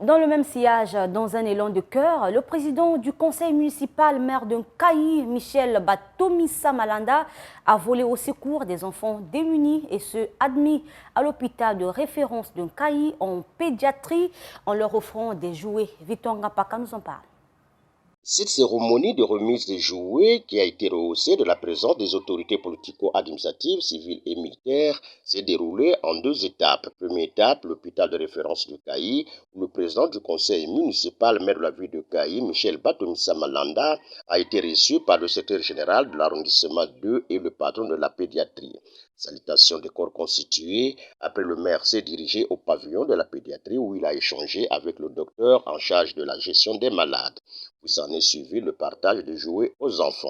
Dans le même sillage, dans un élan de cœur, le président du conseil municipal, maire de Nkayi, Michel Batomissa Malanda, a volé au secours des enfants démunis et ceux admis à l'hôpital de référence de Nkayi en pédiatrie en leur offrant des jouets. Victor Ngapaka nous en parle. Cette cérémonie de remise des jouets, qui a été rehaussée de la présence des autorités politico-administratives, civiles et militaires, s'est déroulée en deux étapes. Première étape, l'hôpital de référence de Nkayi, où le président du conseil municipal, maire de la ville de Nkayi, Michel Batomissa Malanda, a été reçu par le secrétaire général de l'arrondissement 2 et le patron de la pédiatrie. Salutation des corps constitués. Après, le maire s'est dirigé au pavillon de la pédiatrie où il a échangé avec le docteur en charge de la gestion des malades. Puis s'en est suivi le partage de jouets aux enfants.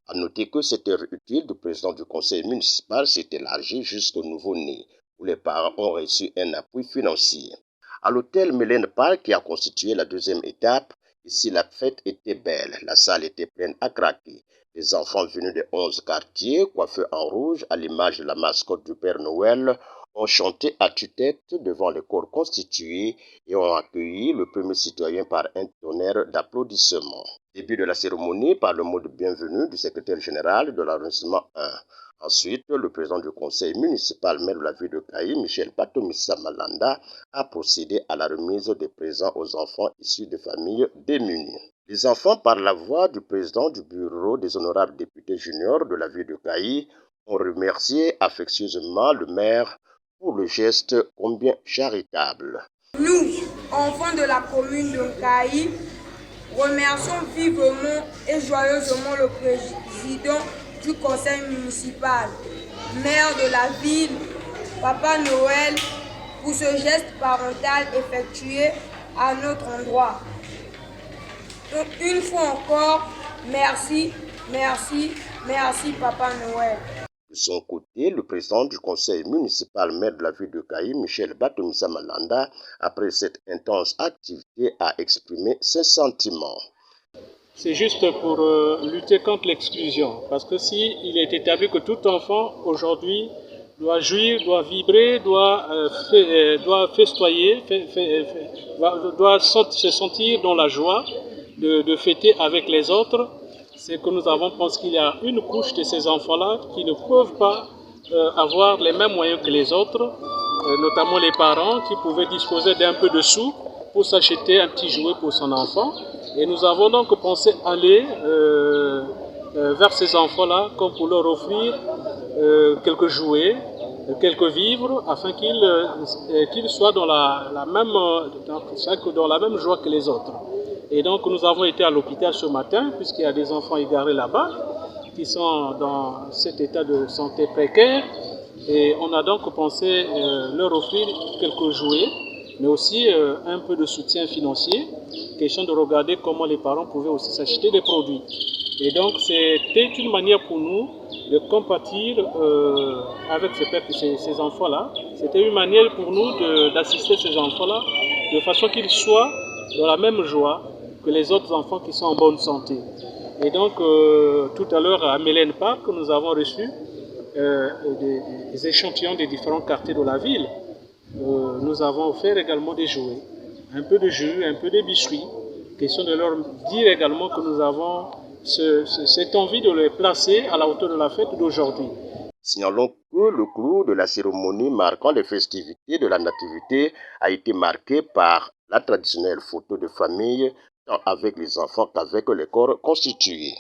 À noter que cette heure utile du président du conseil municipal s'est élargie jusqu'aux nouveau-nés, où les parents ont reçu un appui financier. À l'hôtel Mélène Park, qui a constitué la deuxième étape, ici la fête était belle, la salle était pleine à craquer. Les enfants venus de 11 quartiers, coiffés en rouge à l'image de la mascotte du Père Noël, ont chanté à tue-tête devant le corps constitué et ont accueilli le premier citoyen par un tonnerre d'applaudissements. Début de la cérémonie par le mot de bienvenue du secrétaire général de l'arrondissement 1. Ensuite, le président du conseil municipal, maire de la ville de Nkayi, Michel Batomissa Malanda, a procédé à la remise des présents aux enfants issus de familles démunies. Les enfants, par la voix du président du bureau des honorables députés juniors de la ville de Nkayi, ont remercié affectueusement le maire pour le geste combien charitable. Nous, enfants de la commune de Nkayi, remercions vivement et joyeusement le président du conseil municipal, maire de la ville, Papa Noël, pour ce geste parental effectué à notre endroit. Donc une fois encore, merci, merci, merci Papa Noël. De son côté, le président du conseil municipal, maire de la ville de Nkayi, Michel Batomissa Malanda, après cette intense activité, a exprimé ses sentiments. C'est juste pour lutter contre l'exclusion, parce que si il est établi que tout enfant aujourd'hui doit jouir, doit vibrer, doit festoyer, doit se sentir dans la joie de fêter avec les autres, c'est que nous avons pensé qu'il y a une couche de ces enfants-là qui ne peuvent pas avoir les mêmes moyens que les autres, notamment les parents qui pouvaient disposer d'un peu de sous pour s'acheter un petit jouet pour son enfant. Et nous avons donc pensé aller vers ces enfants-là comme pour leur offrir quelques jouets, quelques vivres, afin qu'ils soient dans la même joie que les autres. Et donc nous avons été à l'hôpital ce matin, puisqu'il y a des enfants égarés là-bas, qui sont dans cet état de santé précaire. Et on a donc pensé leur offrir quelques jouets, mais aussi un peu de soutien financier, question de regarder comment les parents pouvaient aussi s'acheter des produits. Et donc c'était une manière pour nous de compatir avec ces enfants-là. C'était une manière pour nous d'assister ces enfants-là de façon qu'ils soient dans la même joie que les autres enfants qui sont en bonne santé. Et donc tout à l'heure à Mélène Park, nous avons reçu des échantillons des différents quartiers de la ville. Nous avons offert également des jouets, un peu de jus, un peu de biscuits, question de leur dire également que nous avons cette envie de les placer à la hauteur de la fête d'aujourd'hui. Signalons que le clou de la cérémonie marquant les festivités de la Nativité a été marqué par la traditionnelle photo de famille, tant avec les enfants qu'avec les corps constitués.